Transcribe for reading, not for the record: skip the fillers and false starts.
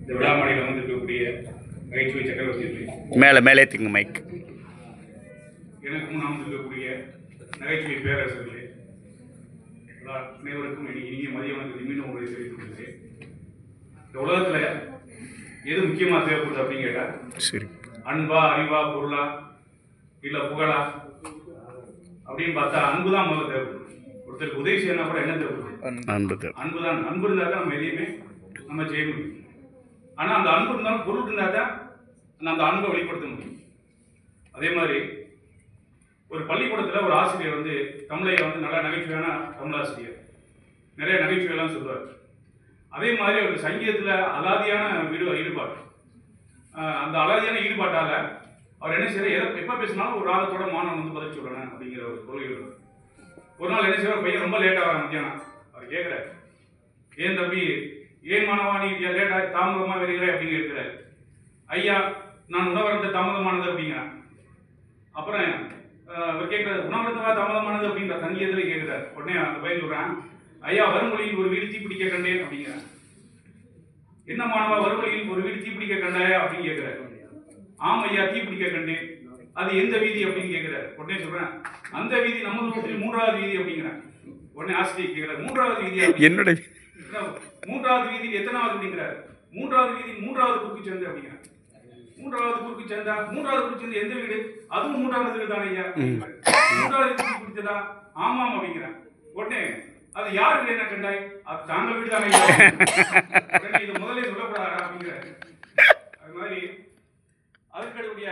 இந்த விழா மாடியில் வந்திருக்கக்கூடிய நகைச்சுவை சக்கரவர்த்திகளே, மேலே ஏற்றுங்க மைக். எனக்கு முன் அமர்ந்திருக்கக்கூடிய நகைச்சுவை பேரரசர்களே, அனைவருக்கும் இனிய மதிய வணக்கத்தை மீண்டும் உங்களை தெரிவித்துக் கொள்கிறேன். இந்த உலகத்தில் எது முக்கியமாக தேவைப்படுது அப்படின்னு கேட்டால், சரி, அன்பா, அறிவா, பொருளா, இல்லை புகழா அப்படின்னு பார்த்தா அன்பு தான் முதல்ல தேவைப்படுது. ஒருத்தருக்கு உதவி செய்யணும் கூட என்ன தேவைப்படுது? அன்பு தான். அன்பு இருந்தால் தான் நம்ம எதையுமே நம்ம செய்ய முடியும். ஆனால் அந்த அன்பு இருந்தாலும் பொருள் இருந்தால் தான் அந்த அன்பை வெளிப்படுத்த முடியும். அதே மாதிரி ஒரு பள்ளிக்கூடத்தில் ஒரு ஆசிரியர் வந்து தமிழை வந்து நல்லா நகைச்சுவையான தமிழ் ஆசிரியர், நிறைய நகைச்சுவையெல்லாம் சொல்லுவார். அதே மாதிரி ஒரு சங்கீதத்தில் அலாதியான ஈடுபாடு. அந்த அலாதியான ஈடுபாட்டால் அவர் என்ன செய்யறாரு, எப்போ பேசினாலும் ஒரு ராகத்தோட மாணவன் வந்து பதில் சொல்லணும் அப்படிங்கிற ஒரு கொள்கை. ஒரு நாள் என்ன செய்வார், பையன் ரொம்ப லேட்டாக வர மத்தியானம். அவர் கேட்குறாரு, ஏன் தம்பி, ஏன் மாணவா நீ லேட்டாக தாமதமாக வருகிறாய் அப்படின்னு கேட்கிறாரு. ஐயா, நான் உணவருந்த தாமதமானது அப்படிங்கிறான். அப்புறம் அவர் கேட்குறாரு, உணவருந்தவா தாமதமானது அப்படிங்கிற சங்கீதத்தில் கேட்குறாரு. உடனே அந்த பையன் சொல்கிறான், ஐயா, வருமொழியில் ஒரு வீடு தீப்பிடிக்க கண்டேன் அப்படிங்கிறான். என்ன மாணவா, வருமொழியில் ஒரு வீடு தீப்பிடிக்க கண்டாயா அப்படின்னு கேட்குறாரு. ஆம் ஐயா, தீப்பிடிக்க கண்டேன். அது எந்த வீதி அப்படின்னு கேட்குறாரு. உடனே சொல்கிறேன், அந்த வீதி நம்ம வீட்டில் 3வது வீதி அப்படிங்கிறேன். உடனே ஆசிரியர் கேட்குறாரு, 3வது வீதியா? என்னோட 3வது வீதியில் எத்தனாவது அப்படிங்கிறாரு. 3வது வீதி 3வது குறுக்கு சேர்ந்து அப்படிங்கிறார். 3வது குறுக்கு சேர்ந்தா 3வது குறுக்கு சேர்ந்து எந்த வீடு? அதுவும் 3வது வீடு தானே ஐயா. 3வது வீடு பிடிச்சதா? ஆமாம் அப்படிங்கிறேன். உடனே அது யார் வீடு என்ன கண்டாய்? அது தாங்கள் வீடு தானே. உடனே இது முதலே சொல்லக்கூடாதா அப்படிங்கிறார். அது மாதிரி அதுக்கடுடைய